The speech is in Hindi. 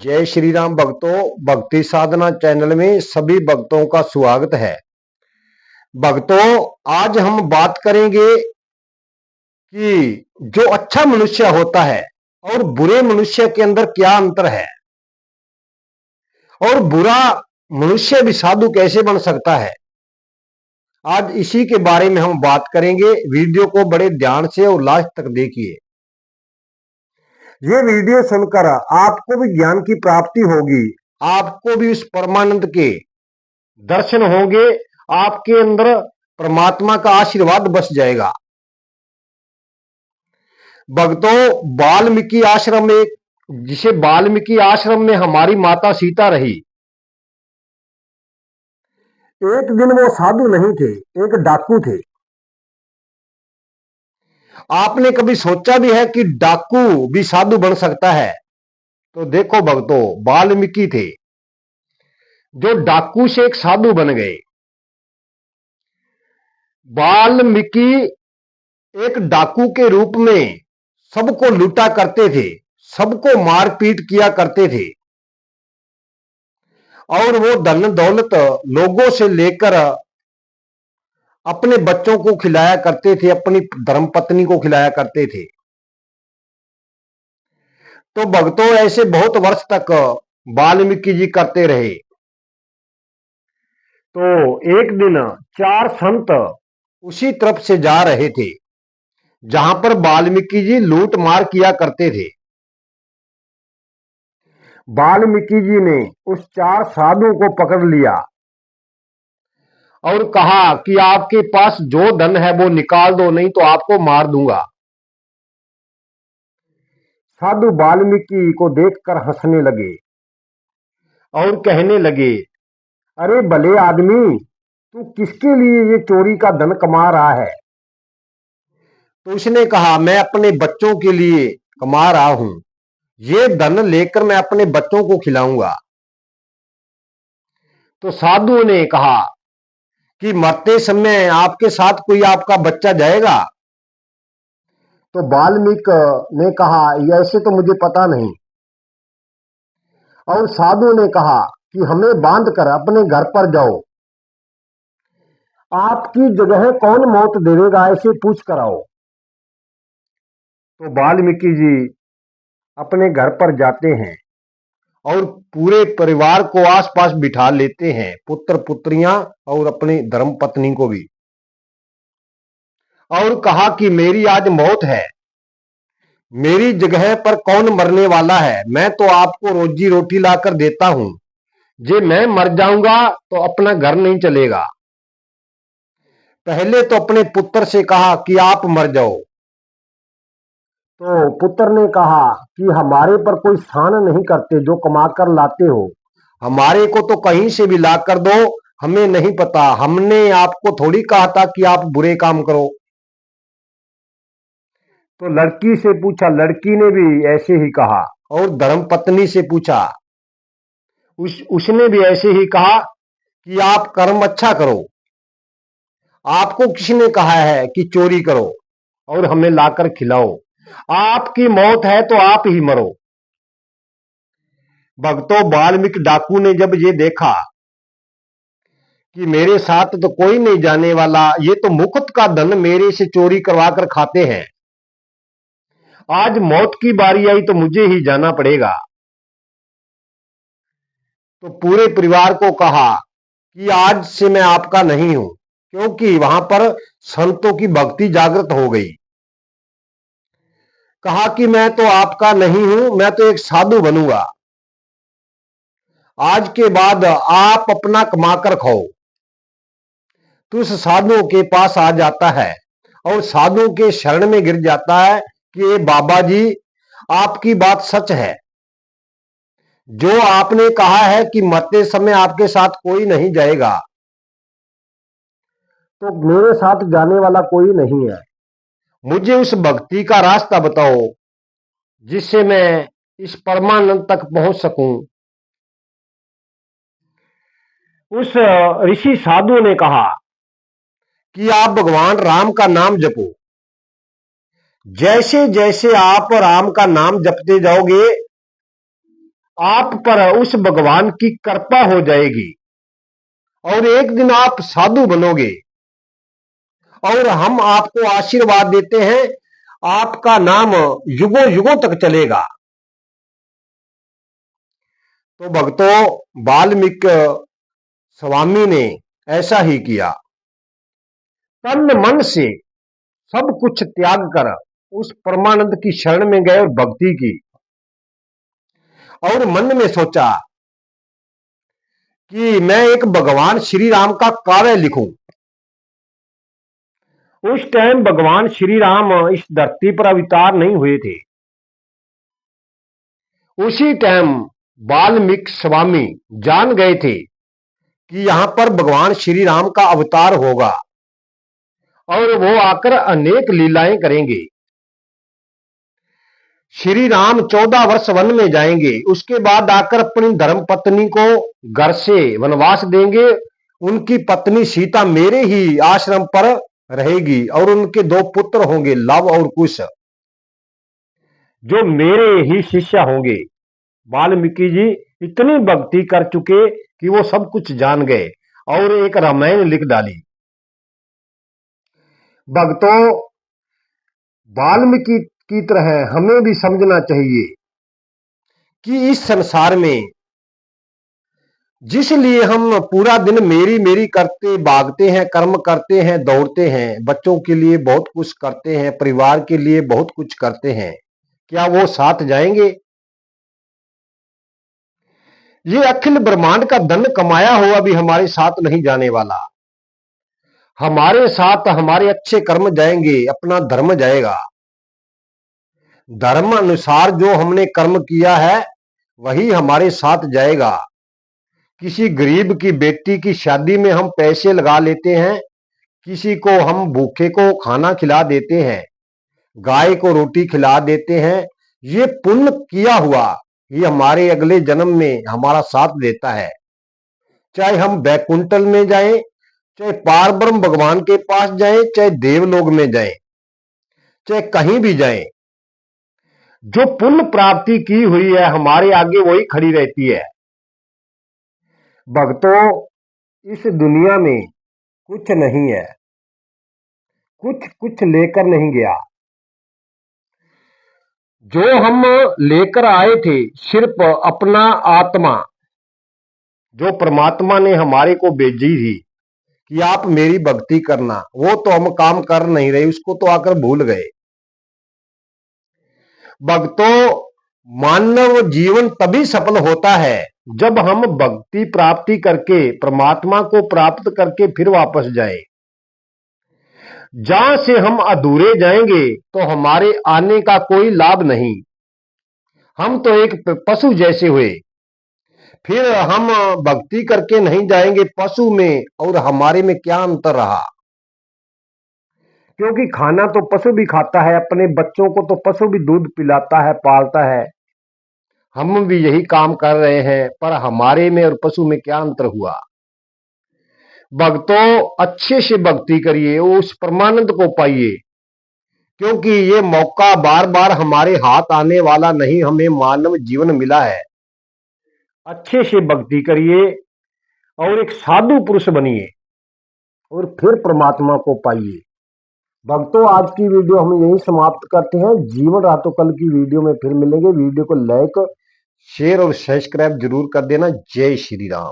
जय श्री राम भक्तों। भक्ति साधना चैनल में सभी भक्तों का स्वागत है। भक्तों, आज हम बात करेंगे कि जो अच्छा मनुष्य होता है और बुरे मनुष्य के अंदर क्या अंतर है, और बुरा मनुष्य भी साधु कैसे बन सकता है। आज इसी के बारे में हम बात करेंगे। वीडियो को बड़े ध्यान से और लास्ट तक देखिए। ये वीडियो सुनकर आपको भी ज्ञान की प्राप्ति होगी, आपको भी उस परमानंद के दर्शन होंगे, आपके अंदर परमात्मा का आशीर्वाद बस जाएगा। भक्तों, वाल्मीकि आश्रम में, जिसे वाल्मीकि आश्रम में हमारी माता सीता रही, एक दिन वो साधु नहीं थे, एक डाकू थे। आपने कभी सोचा भी है कि डाकू भी साधु बन सकता है? तो देखो भक्तों, वाल्मीकि थे जो डाकू से एक साधु बन गए। वाल्मीकि एक डाकू के रूप में सबको लूटा करते थे, सबको मारपीट किया करते थे, और वो धन दौलत लोगों से लेकर अपने बच्चों को खिलाया करते थे, अपनी धर्मपत्नी को खिलाया करते थे। तो भक्तों, ऐसे बहुत वर्ष तक वाल्मीकि जी करते रहे। तो एक दिन चार संत उसी तरफ से जा रहे थे जहां पर वाल्मीकि जी लूट मार किया करते थे। वाल्मीकि जी ने उस चार साधुओं को पकड़ लिया और कहा कि आपके पास जो धन है वो निकाल दो, नहीं तो आपको मार दूंगा। साधु वाल्मीकि को देखकर हंसने लगे और कहने लगे, अरे भले आदमी, तू किसके लिए ये चोरी का धन कमा रहा है? तो उसने कहा, मैं अपने बच्चों के लिए कमा रहा हूं, ये धन लेकर मैं अपने बच्चों को खिलाऊंगा। तो साधु ने कहा कि मरते समय आपके साथ कोई आपका बच्चा जाएगा? तो वाल्मीकि ने कहा, ऐसे तो मुझे पता नहीं। और साधु ने कहा कि हमें बांध कर अपने घर पर जाओ, आपकी जगह कौन मौत देवेगा ऐसे पूछ कर आओ। तो वाल्मीकि जी अपने घर पर जाते हैं और पूरे परिवार को आसपास बिठा लेते हैं, पुत्र पुत्रियां और अपनी धर्मपत्नी को भी, और कहा कि मेरी आज मौत है, मेरी जगह पर कौन मरने वाला है? मैं तो आपको रोजी रोटी लाकर देता हूं, जे मैं मर जाऊंगा तो अपना घर नहीं चलेगा। पहले तो अपने पुत्र से कहा कि आप मर जाओ। तो पुत्र ने कहा कि हमारे पर कोई स्थान नहीं करते, जो कमा कर लाते हो हमारे को तो कहीं से भी ला कर दो, हमें नहीं पता, हमने आपको थोड़ी कहा था कि आप बुरे काम करो। तो लड़की से पूछा, लड़की ने भी ऐसे ही कहा, और धर्मपत्नी से पूछा, उसने भी ऐसे ही कहा कि आप कर्म अच्छा करो, आपको किसने कहा है कि चोरी करो और हमें लाकर खिलाओ? आपकी मौत है तो आप ही मरो। भक्तों, वाल्मीकि डाकू ने जब ये देखा कि मेरे साथ तो कोई नहीं जाने वाला, ये तो मुफ्त का धन मेरे से चोरी करवा कर खाते हैं, आज मौत की बारी आई तो मुझे ही जाना पड़ेगा। तो पूरे परिवार को कहा कि आज से मैं आपका नहीं हूं, क्योंकि वहां पर संतों की भक्ति जागृत हो गई। कहा कि मैं तो आपका नहीं हूं, मैं तो एक साधु बनूंगा, आज के बाद आप अपना कमाकर खाओ। तो उस साधु के पास आ जाता है और साधु के शरण में गिर जाता है कि ये बाबा जी, आपकी बात सच है, जो आपने कहा है कि मरते समय आपके साथ कोई नहीं जाएगा, तो मेरे साथ जाने वाला कोई नहीं है। मुझे उस भक्ति का रास्ता बताओ जिससे मैं इस परमानंद तक पहुंच सकूं। उस ऋषि साधु ने कहा कि आप भगवान राम का नाम जपो, जैसे जैसे आप राम का नाम जपते जाओगे, आप पर उस भगवान की कृपा हो जाएगी और एक दिन आप साधु बनोगे और हम आपको आशीर्वाद देते हैं, आपका नाम युगों युगों तक चलेगा। तो भक्तों, वाल्मीकि स्वामी ने ऐसा ही किया। तन मन से सब कुछ त्याग कर उस परमानंद की शरण में गए और भक्ति की, और मन में सोचा कि मैं एक भगवान श्री राम का काव्य लिखूं। उस टाइम भगवान श्री राम इस धरती पर अवतार नहीं हुए थे। उसी टाइम वाल्मीकि स्वामी जान गए थे कि यहां पर भगवान श्री राम का अवतार होगा और वो आकर अनेक लीलाएं करेंगे। श्री राम 14 वर्ष वन में जाएंगे, उसके बाद आकर अपनी धर्म पत्नी को घर से वनवास देंगे। उनकी पत्नी सीता मेरे ही आश्रम पर रहेगी और उनके 2 पुत्र होंगे, लव और कुश, जो मेरे ही शिष्य होंगे। वाल्मीकि जी इतनी भक्ति कर चुके कि वो सब कुछ जान गए और एक रामायण लिख डाली। भक्तों, वाल्मीकि की तरह हमें भी समझना चाहिए कि इस संसार में जिस लिए हम पूरा दिन मेरी मेरी करते भागते हैं, कर्म करते हैं, दौड़ते हैं, बच्चों के लिए बहुत कुछ करते हैं, परिवार के लिए बहुत कुछ करते हैं, क्या वो साथ जाएंगे? ये अखिल ब्रह्मांड का धन कमाया हुआ भी हमारे साथ नहीं जाने वाला। हमारे साथ हमारे अच्छे कर्म जाएंगे, अपना धर्म जाएगा। धर्म अनुसार जो हमने कर्म किया है वही हमारे साथ जाएगा। किसी गरीब की बेटी की शादी में हम पैसे लगा लेते हैं, किसी को हम भूखे को खाना खिला देते हैं, गाय को रोटी खिला देते हैं। ये पुण्य किया हुआ ये हमारे अगले जन्म में हमारा साथ देता है। चाहे हम बैकुंठल में जाएं, चाहे पार ब्रह्म भगवान के पास जाएं, चाहे देवलोक में जाएं, चाहे कहीं भी जाएं, जो पुण्य प्राप्ति की हुई है हमारे आगे वही खड़ी रहती है। भक्तों, इस दुनिया में कुछ नहीं है, कुछ कुछ लेकर नहीं गया। जो हम लेकर आए थे सिर्फ अपना आत्मा, जो परमात्मा ने हमारे को भेजी थी कि आप मेरी भक्ति करना, वो तो हम काम कर नहीं रहे, उसको तो आकर भूल गए। भक्तों, मानव जीवन तभी सफल होता है जब हम भक्ति प्राप्ति करके परमात्मा को प्राप्त करके फिर वापस जाए। जहां से हम अधूरे जाएंगे तो हमारे आने का कोई लाभ नहीं। हम तो एक पशु जैसे हुए, फिर हम भक्ति करके नहीं जाएंगे। पशु में और हमारे में क्या अंतर रहा? क्योंकि खाना तो पशु भी खाता है, अपने बच्चों को तो पशु भी दूध पिलाता है, पालता है। हम भी यही काम कर रहे हैं, पर हमारे में और पशु में क्या अंतर हुआ? भक्तों, अच्छे से भक्ति करिए, उस परमानंद को पाइए, क्योंकि ये मौका बार बार हमारे हाथ आने वाला नहीं, हमें मानव जीवन मिला है। अच्छे से भक्ति करिए और एक साधु पुरुष बनिए और फिर परमात्मा को पाइए। भक्तों, आज की वीडियो हम यही समाप्त करते हैं। जीवन रहा तो कल की वीडियो में फिर मिलेंगे। वीडियो को लाइक, शेयर और सब्सक्राइब जरूर कर देना। जय श्री राम।